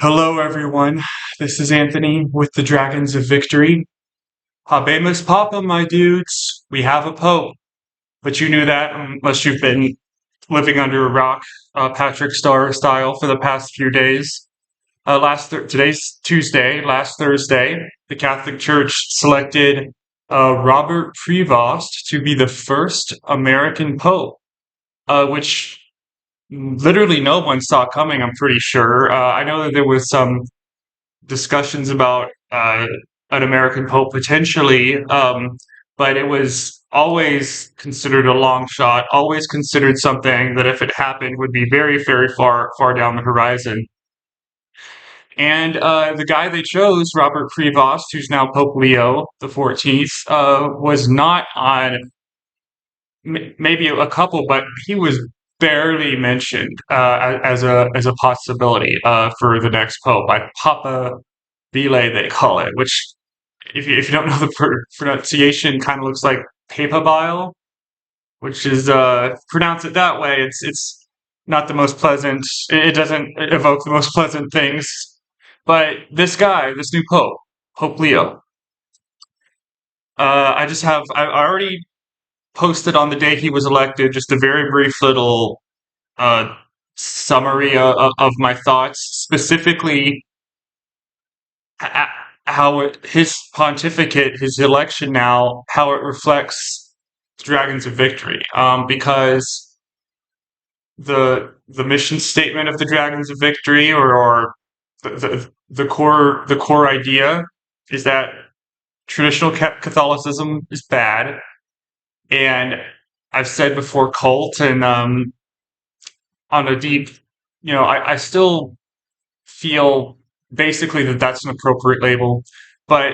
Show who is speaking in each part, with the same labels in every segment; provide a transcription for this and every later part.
Speaker 1: Hello, everyone. This is Anthony with the Dragons of Victory. Habemus Papa, my dudes. We have a Pope. But you knew that unless you've been living under a rock, Patrick Star style, for the past few days. Today's Tuesday. Last Thursday, the Catholic Church selected Robert Prevost to be the first American Pope, which literally no one saw coming, I'm pretty sure. I know that there was some discussions about an American Pope potentially, but it was always considered a long shot, always considered something that if it happened would be very, very far down the horizon. And the guy they chose, Robert Prevost, who's now Pope Leo the 14th, was not on maybe a couple, but he was barely mentioned as a possibility for the next pope. Like Papa Bile, they call it, which if you don't know the pronunciation, kind of looks like paper bile, which is pronounce it that way. It's not the most pleasant. It doesn't evoke the most pleasant things. But this guy, this new pope, Pope Leo, I already posted on the day he was elected just a very brief little uh, summary of my thoughts, specifically how his pontificate, his election now, how it reflects the Dragons of Victory. Because the mission statement of the Dragons of Victory, or the core idea, is that traditional Catholicism is bad, and I've said before cult, and on a deep, I still feel basically that that's an appropriate label. But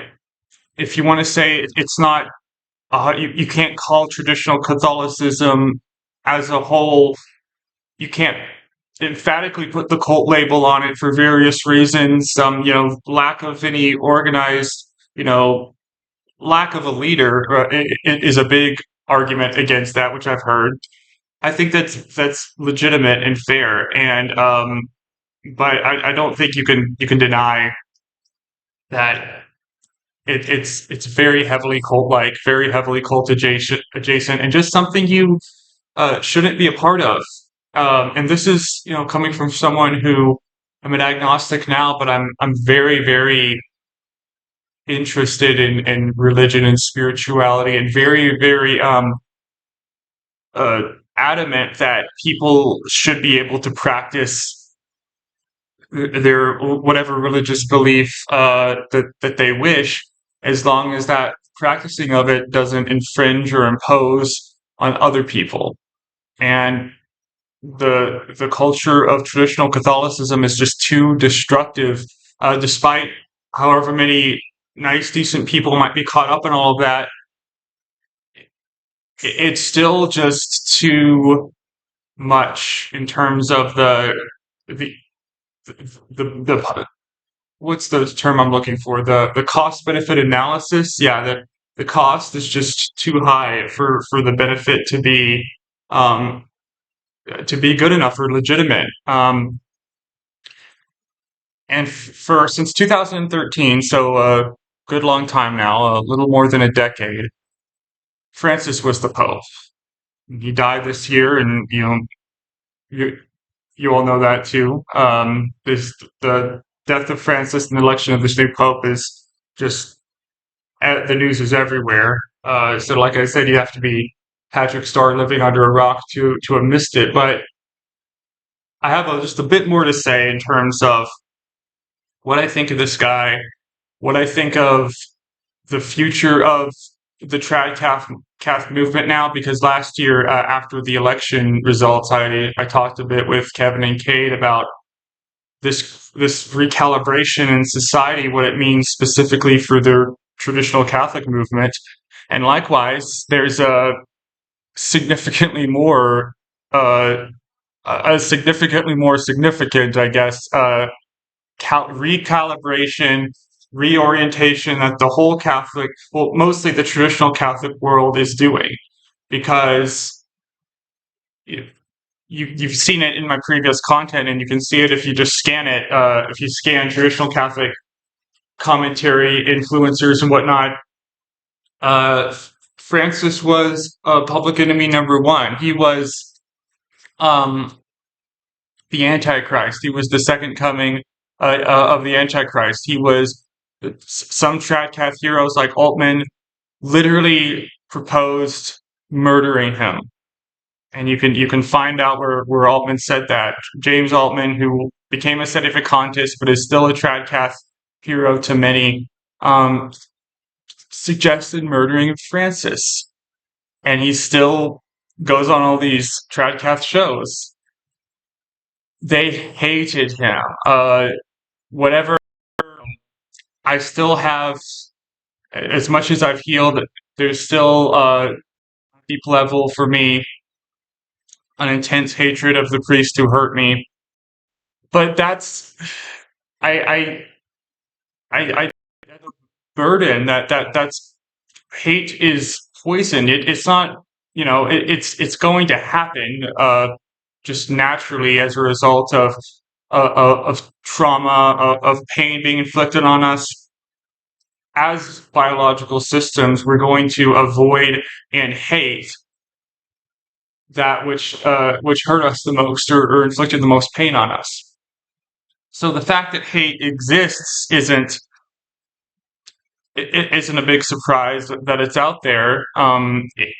Speaker 1: if you want to say it's not, you can't call traditional Catholicism as a whole, you can't emphatically put the cult label on it for various reasons. Lack of any organized, lack of a leader is a big argument against that, which I've heard. I think that's legitimate and fair, and but I don't think you can deny that it's very heavily cult-like, very heavily cult adjacent, and just something you shouldn't be a part of. And this is, coming from someone who, I'm an agnostic now, but I'm very, very interested in religion and spirituality, and very, very uh, adamant that people should be able to practice their whatever religious belief that they wish, as long as that practicing of it doesn't infringe or impose on other people. And the culture of traditional Catholicism is just too destructive, despite however many nice, decent people might be caught up in all of that. It's still just too much in terms of the the what's the term I'm looking for? The cost benefit analysis. Yeah, the cost is just too high for the benefit um to be good enough or legitimate. And for since 2013, so a good long time now, a little more than a decade, Francis was the Pope. He died this year, and you you all know that too. This the death of Francis and the election of this new Pope is just the news is everywhere. So, like I said, you have to be Patrick Star living under a rock to have missed it. But I have just a bit more to say in terms of what I think of this guy, what I think of the future of the trad calf movement now. Because last year, after the election results, I talked a bit with Kevin and Kate about this recalibration in society, what it means specifically for the traditional Catholic movement. And likewise, there's significantly more uh, a significantly more significant, I guess, recalibration, reorientation that the whole Catholic, well, mostly the traditional Catholic world is doing, because you've seen it in my previous content, and you can see it if you just scan it. If you scan traditional Catholic commentary, influencers, and whatnot, uh, Francis was public enemy number one. He was um, the Antichrist. He was the second coming of the Antichrist. He was some Tradcath heroes like Altman literally proposed murdering him. And you can find out where Altman said that. James Altman, who became a sedevacantist but is still a Tradcath hero to many, um, suggested murdering Francis, and he still goes on all these Tradcath shows. They hated him. Whatever. I still have, as much as I've healed, there's still deep level for me an intense hatred of the priest who hurt me. But that's I I burden that's hate is poison. It's not, it's going to happen just naturally as a result of trauma, of pain being inflicted on us. As biological systems, we're going to avoid and hate that which hurt us the most, or inflicted the most pain on us. So the fact that hate exists isn't a big surprise that it's out there.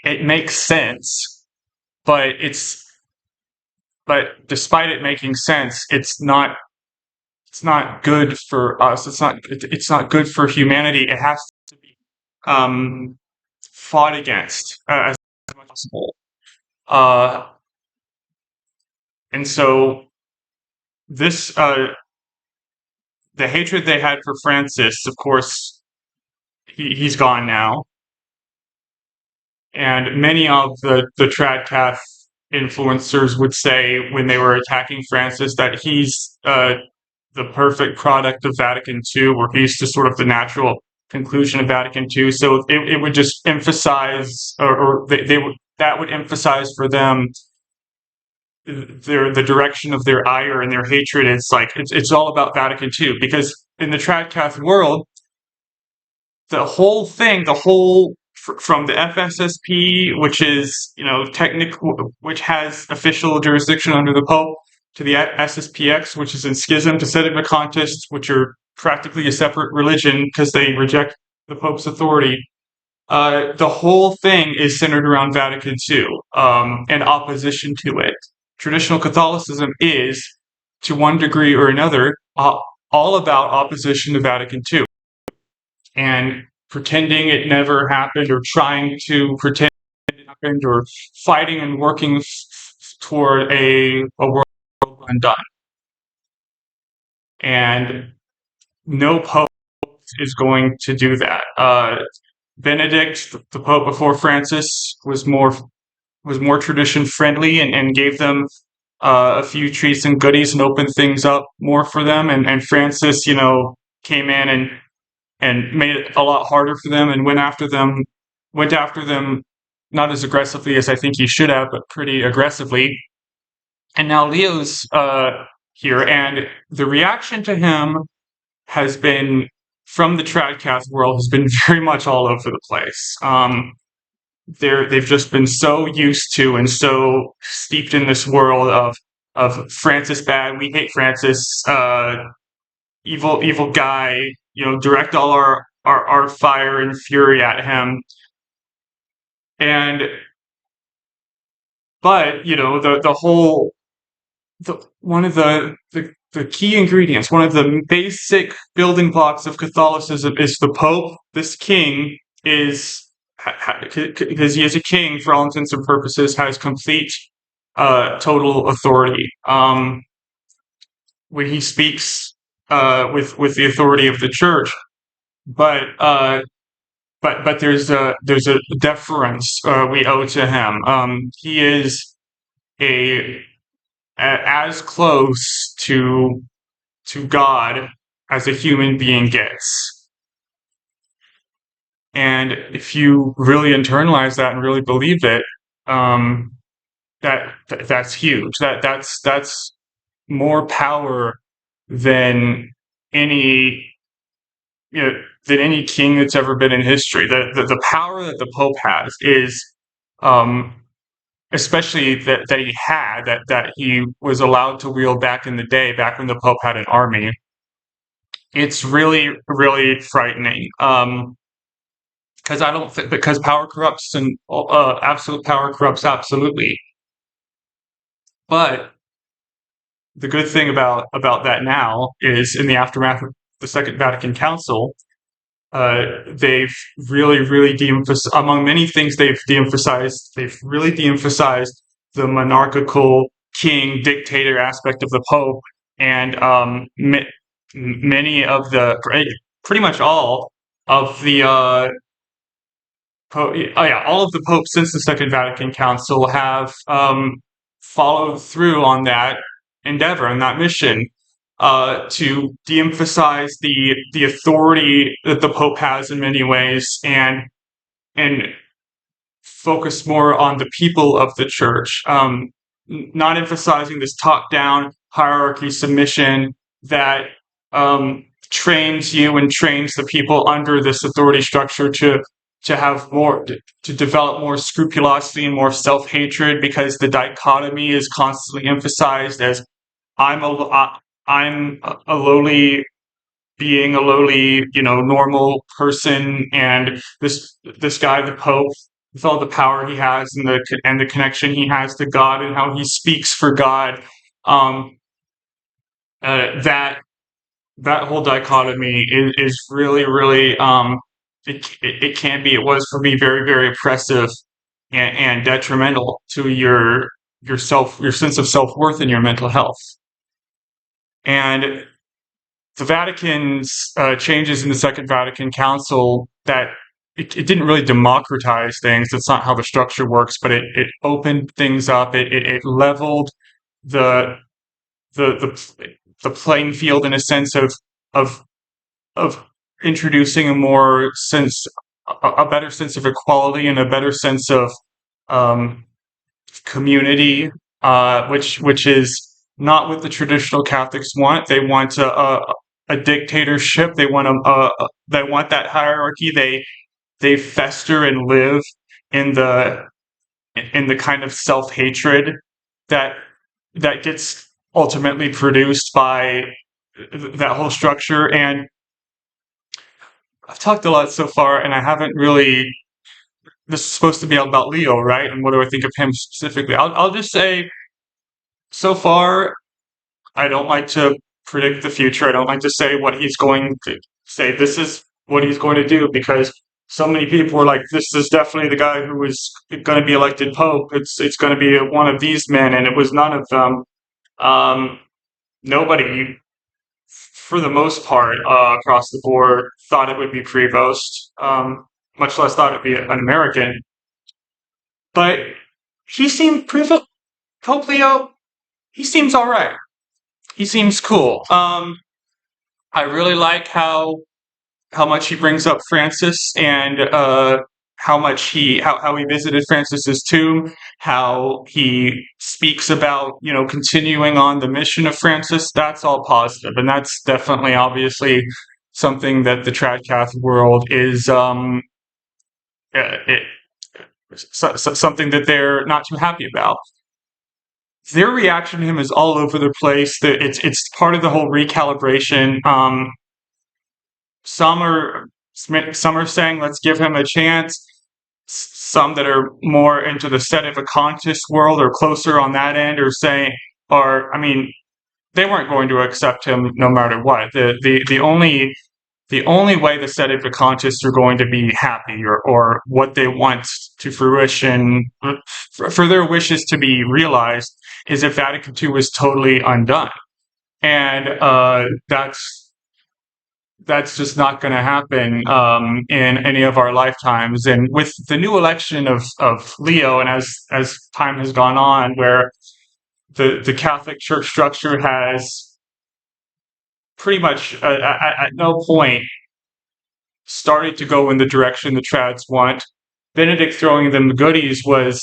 Speaker 1: It makes sense, but despite it making sense, it's not good for us. It's not good for humanity. It has to be um, fought against as much as possible. Uh, and so this the hatred they had for Francis, of course, he's gone now. And many of the Tradcath influencers would say when they were attacking Francis that he's the perfect product of Vatican II, or he's just sort of the natural conclusion of Vatican II. So it would just emphasize, or they would that would emphasize for them the direction of their ire and their hatred. It's like it's all about Vatican II, because in the Tradcath world, the whole thing, from the FSSP, which is which has official jurisdiction under the Pope, to the SSPX, which is in schism, to sedevacantists, which are practically a separate religion because they reject the Pope's authority. The whole thing is centered around Vatican II, and opposition to it. Traditional Catholicism is, to one degree or another, all about opposition to Vatican II, and pretending it never happened, or trying to pretend it happened, or fighting and working toward a world undone. And no pope is going to do that. Benedict, the pope before Francis, was more tradition friendly, and gave them a few treats and goodies and opened things up more for them. And Francis, came in and made it a lot harder for them, and went after them not as aggressively as I think he should have, but pretty aggressively. And now Leo's here, and the reaction to him has been, from the Tradcath world, has been very much all over the place. They've just been so used to and so steeped in this world of Francis bad, we hate Francis, evil guy, direct all our fire and fury at him. And but one of the key ingredients, one of the basic building blocks of Catholicism, is the Pope. This king is, because he is a king for all intents and purposes, has complete total authority. When he speaks with the authority of the church, but there's a deference we owe to him. He is a as close to God as a human being gets. And if you really internalize that and really believe it, that's huge. That's more power than any than any king that's ever been in history. The power that the Pope has is, um, especially that he had, that he was allowed to wield back in the day, back when the Pope had an army. It's really, really frightening. Because I don't think, because power corrupts, and absolute power corrupts absolutely. But the good thing about that now is, in the aftermath of the Second Vatican Council, they've really, really de-emphasized, among many things they've really de-emphasized the monarchical king dictator aspect of the Pope, and many of the, pretty much all of the all of the popes since the Second Vatican Council have followed through on that endeavor and that mission, to de-emphasize the authority that the Pope has in many ways, and focus more on the people of the Church, not emphasizing this top-down hierarchy submission that trains you and trains the people under this authority structure to have more, to develop more scrupulosity and more self-hatred, because the dichotomy is constantly emphasized as I'm I'm a lowly being, a lowly, normal person, and this guy, the Pope, with all the power he has, and the connection he has to God, and how he speaks for God, um, that whole dichotomy is really, really, it can be, it was for me, very, very oppressive, and detrimental to your sense of self-worth and your mental health. And the Vatican's changes in the Second Vatican Council, that it didn't really democratize things. That's not how the structure works, but it opened things up. It leveled the the playing field, in a sense of of introducing a better sense of equality, and a better sense of um, community, which is not what the traditional Catholics want. They want a dictatorship. They want that hierarchy. They fester and live in the kind of self hatred that gets ultimately produced by that whole structure. And I've talked a lot so far, and I haven't really. This is supposed to be about Leo, right? And what do I think of him specifically? I'll just say, so far, I don't like to predict the future. I don't like to say what he's going to say. This is what he's going to do, because so many people were like, "This is definitely the guy who is going to be elected pope. It's going to be one of these men," and it was none of them. Um, Nobody, for the most part, across the board, thought it would be Prevost. Much less thought it'd be an American. But he seemed Prevost. Pope Leo. He seems all right. He seems cool. I really like how much he brings up Francis, and how he visited Francis's tomb, how he speaks about, continuing on the mission of Francis. That's all positive, and that's definitely, obviously, something that the trad Catholic world is, it, something that they're not too happy about. Their reaction to him is all over the place. It's part of the whole recalibration. Some are some are saying, let's give him a chance. Some that are more into the sedevacantist world, or closer on that end, are saying, or I mean, they weren't going to accept him no matter what. The only way the sedevacantists are going to be happy, or what they want to fruition, for their wishes to be realized, is if Vatican II was totally undone. And that's just not going to happen, in any of our lifetimes. And with the new election of Leo, and as time has gone on, where the Catholic Church structure has pretty much, at no point, started to go in the direction the trads want, Benedict throwing them the goodies was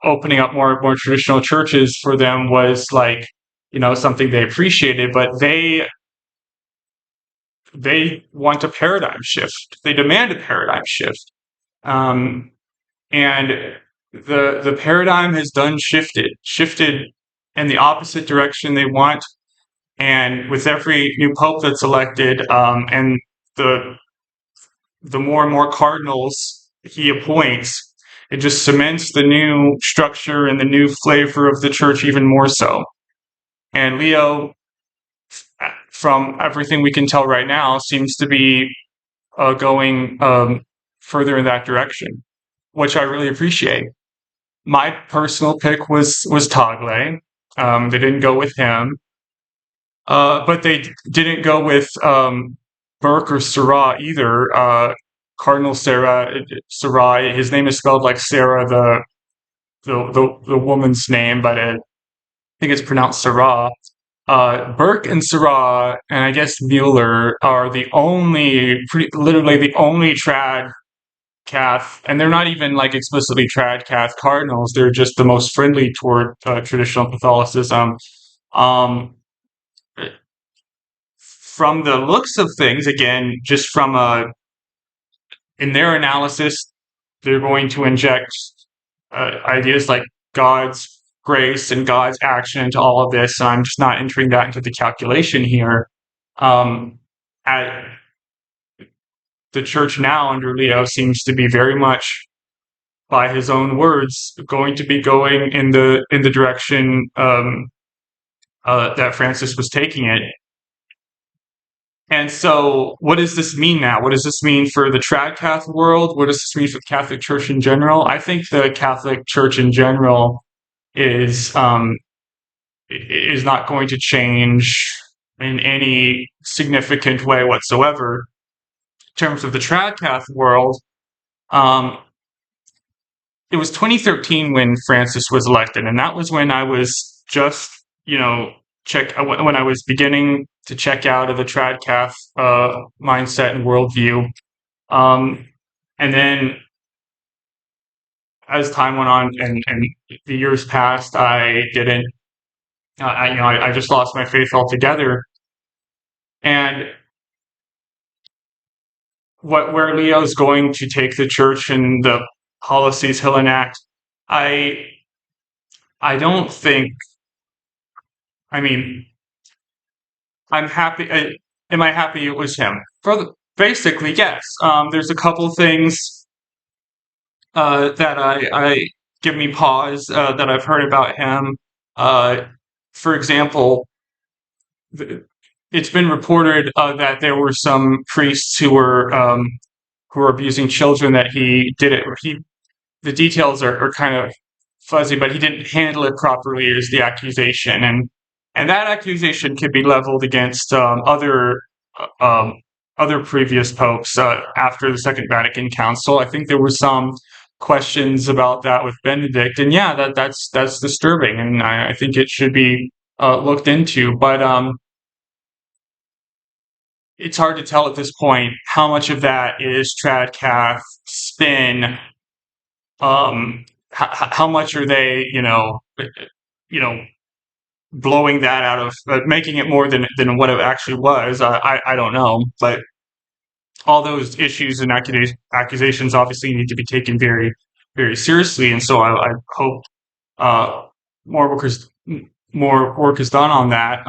Speaker 1: opening up more traditional churches for them was like something they appreciated, but they want a paradigm shift. They demand a paradigm shift, um, and the paradigm has done shifted in the opposite direction they want. And with every new pope that's elected, and the the more and more cardinals he appoints, it just cements the new structure and the new flavor of the church even more so. And Leo, from everything we can tell right now, seems to be going further in that direction, which I really appreciate. My personal pick was Tagle. They didn't go with him, but they didn't go with Burke or Sarah either. Cardinal Sarah. His name is spelled like Sarah, the woman's name, but I think it's pronounced Sarah. Burke and Sarah, and I guess Mueller are literally the only trad Cath, and they're not even like explicitly trad Cath cardinals. They're just the most friendly toward traditional Catholicism. Um, from the looks of things, again, just from in their analysis, they're going to inject ideas like God's grace and God's action into all of this. And I'm just not entering that into the calculation here. At the church now under Leo seems to be very much, by his own words, going to be going in the direction that Francis was taking it. And so, what does this mean now? What does this mean for the trad Catholic world? What does this mean for the Catholic Church in general? I think the Catholic Church in general is not going to change in any significant way whatsoever. In terms of the trad Catholic world, um, it was 2013 when Francis was elected, and that was when I was just, when I was beginning to check out of the trad Cath mindset and worldview. And then as time went on and the years passed, I didn't, I just lost my faith altogether. And where Leo's going to take the church and the policies he'll enact, I I don't think. I mean, I'm happy. Am I happy it was him? Basically, yes. There's a couple things that I give me pause that I've heard about him. Uh, for example, it's been reported that there were some priests who were abusing children. That he did it. The details are kind of fuzzy, but he didn't handle it properly is the accusation, and that accusation could be leveled against uh, um, other previous popes after the Second Vatican Council. I think there were some questions about that with Benedict, and yeah, that's disturbing, and I think it should be looked into. But it's hard to tell at this point how much of that is Tradcath spin. How much are they, you know, blowing that out of, making it more than what it actually was? I don't know, but all those issues and accusations obviously need to be taken very, very seriously, and so I hope uh, more work is more work is done on that.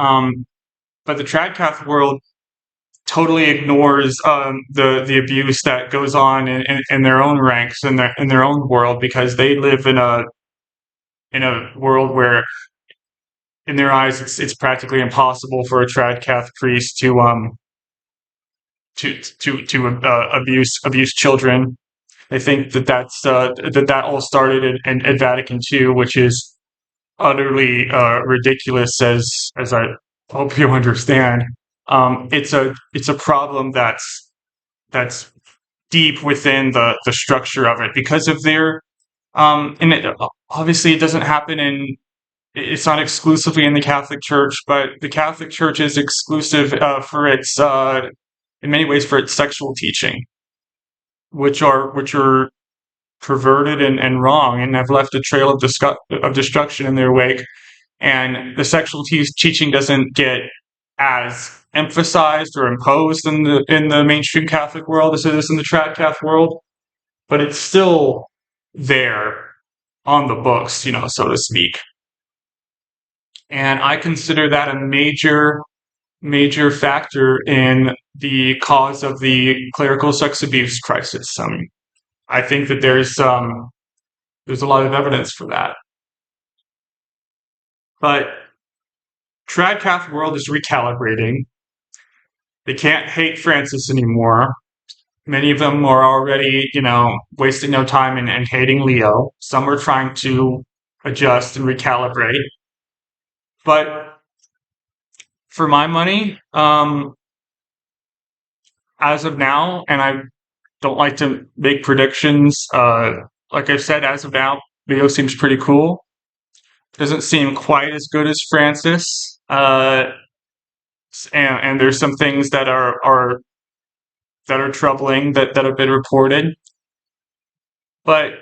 Speaker 1: But the Tradcath world totally ignores the abuse that goes on in their own ranks in their own world because they live in a world where, in their eyes, it's practically impossible for a trad Catholic priest to abuse children. They think that all started in Vatican II, which is utterly ridiculous, as I hope you understand. It's a problem that's deep within the structure of it because of their and obviously it doesn't happen in it's not exclusively in the Catholic Church, but the Catholic Church is exclusive for its in many ways for its sexual teaching, which are perverted and wrong, and have left a trail of destruction in their wake. And the sexual teaching doesn't get as emphasized or imposed in the mainstream Catholic world as it is in the trad Cath world, but it's still there on the books, so to speak. And I consider that a major factor in the cause of the clerical sex abuse crisis. I think that there's a lot of evidence for that. But trad Cath world is recalibrating. They can't hate Francis anymore. Many of them are already, wasting no time and hating Leo. Some are trying to adjust and recalibrate. But for my money, as of now, and I don't like to make predictions, like I said, as of now, Leo seems pretty cool. Doesn't seem quite as good as Francis. And there's some things that are troubling that have been reported. But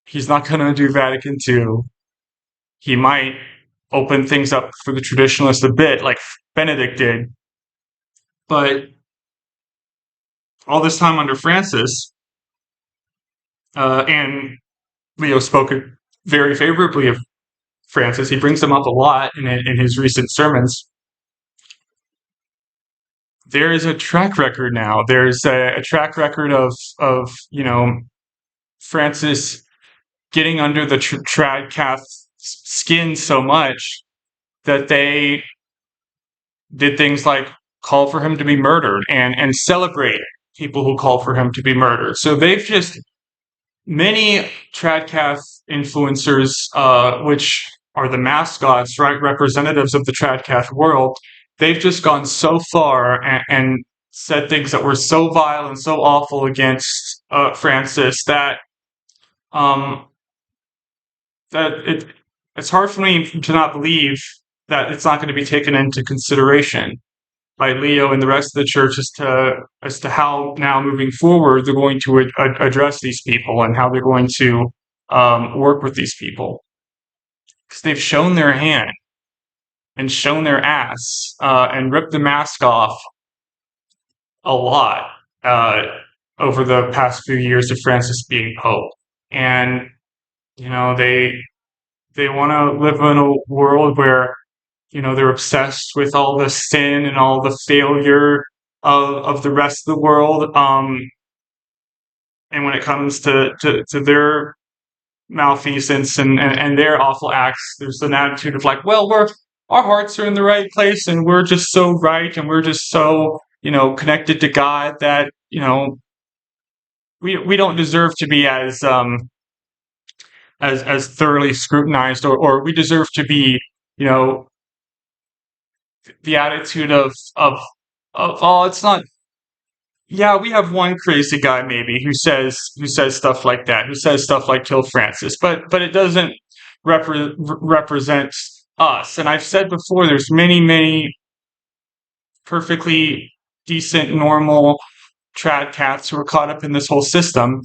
Speaker 1: he's not going to do Vatican II. He might open things up for the traditionalists a bit, like Benedict did. But all this time under Francis, and Leo spoke very favorably of Francis. He brings him up a lot in his recent sermons. There is a track record now. There's a track record of Francis getting under the trad Cath skin so much that they did things like call for him to be murdered and celebrate people who call for him to be murdered. So they've just many Tradcath influencers, which are the mascots, right, representatives of the Tradcath world, they've just gone so far and said things that were so vile and so awful against Francis that um, it's hard for me to not believe that it's not going to be taken into consideration by Leo and the rest of the church as to how now moving forward they're going to address these people and how they're going to work with these people, because they've shown their hand and shown their ass and ripped the mask off a lot uh, over the past few years of Francis being Pope. And they want to live in a world where they're obsessed with all the sin and all the failure of the rest of the world. And when it comes to their malfeasance and their awful acts, there's an attitude of like, well, our hearts are in the right place and we're just so right and we're just so, connected to God that, we don't deserve to be as thoroughly scrutinized, or we deserve to be, you know, the attitude of oh, it's not. Yeah, we have one crazy guy maybe who says stuff like that, who says stuff like "kill Francis," but it doesn't represent us. And I've said before, there's many perfectly decent, normal trad cats who are caught up in this whole system,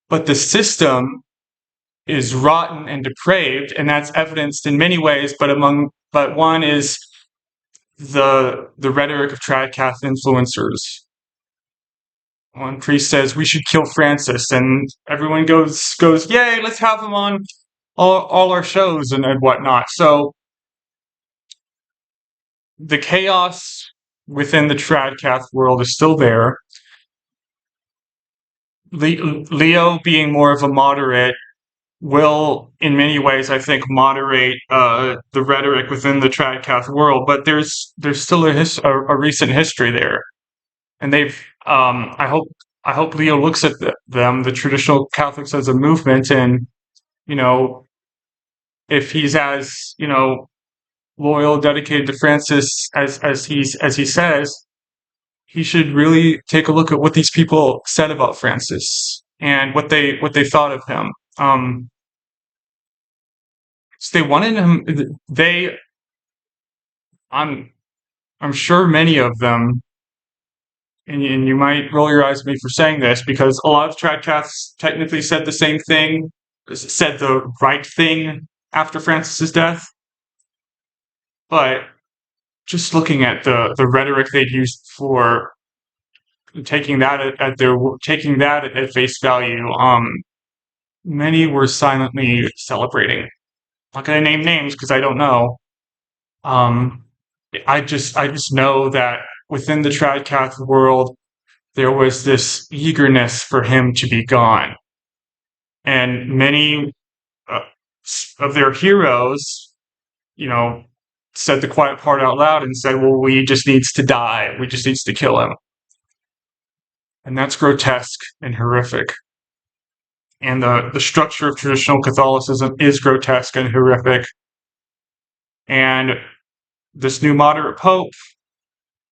Speaker 1: but the system is rotten and depraved, and that's evidenced in many ways. But one is the rhetoric of trad cat influencers. One priest says we should kill Francis, and everyone goes, yay, let's have him on all our shows and whatnot. So the chaos within the Tradcath world is still there. Leo, being more of a moderate, will, in many ways, I think, moderate the rhetoric within the Tradcath world. But there's still a recent history there, and they've. I hope Leo looks at them, the traditional Catholics, as a movement, and you know, if he's as loyal, dedicated to Francis as he says, he should really take a look at what these people said about Francis and what they thought of him. So they wanted him. I'm I'm sure many of them and you might roll your eyes at me for saying this because a lot of trad caths technically said the same thing, said the right thing after Francis's death, but just looking at the rhetoric they'd used for taking that at face value, many were silently celebrating. I'm not gonna name names because I don't know. Um, I just know that within the Tradcath world, there was this eagerness for him to be gone, and many uh, of their heroes, you know, said the quiet part out loud and said, "Well, we just needs to die. We just needs to kill him," and that's grotesque and horrific. And the structure of traditional Catholicism is grotesque and horrific. And this new moderate pope,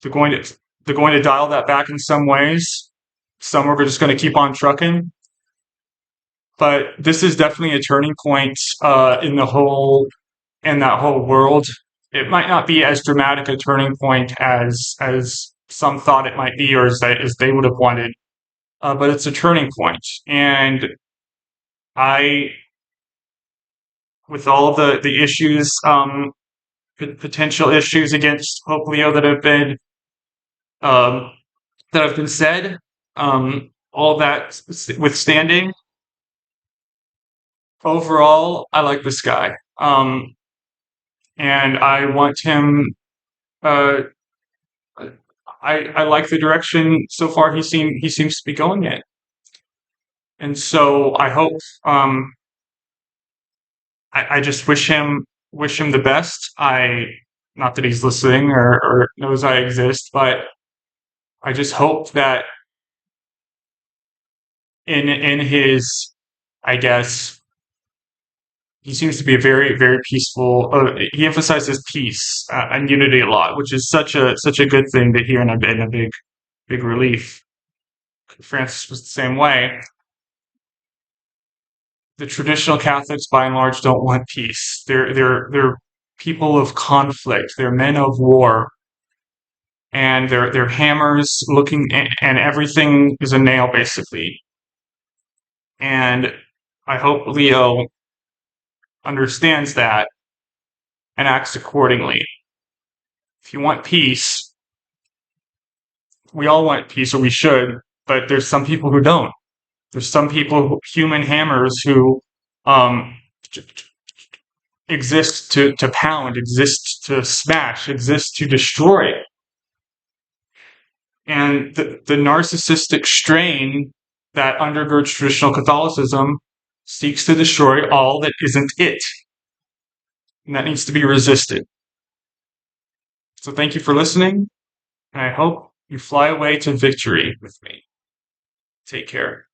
Speaker 1: they're going to they're going to dial that back in some ways. Some are just going to keep on trucking. But this is definitely a turning point in that whole world. It might not be as dramatic a turning point as some thought it might be, or as they would have wanted. But it's a turning point, and I, with all of the issues, potential issues against Pope Leo um, that have been said, all that withstanding, overall, I like this guy. And I want him. Uh, I like the direction so far he seems to be going in, and so I hope. I just wish him the best. I Not that he's listening or knows I exist, but I just hope that in his, I guess, he seems to be a very peaceful. He emphasizes peace and unity a lot, which is such a good thing to hear and a big relief. Francis was the same way. The traditional Catholics, by and large, don't want peace. They're people of conflict. They're men of war, and they're hammers looking, and everything is a nail basically. And I hope Leo understands that and acts accordingly. If you want peace, we all want peace, or we should, but there's some people who don't. There's some people, human hammers, who um, exist to pound, exist to smash, exist to destroy. And the narcissistic strain that undergirds traditional Catholicism seeks to destroy all that isn't it. And that needs to be resisted. So thank you for listening, and I hope you fly away to victory with me. Take care.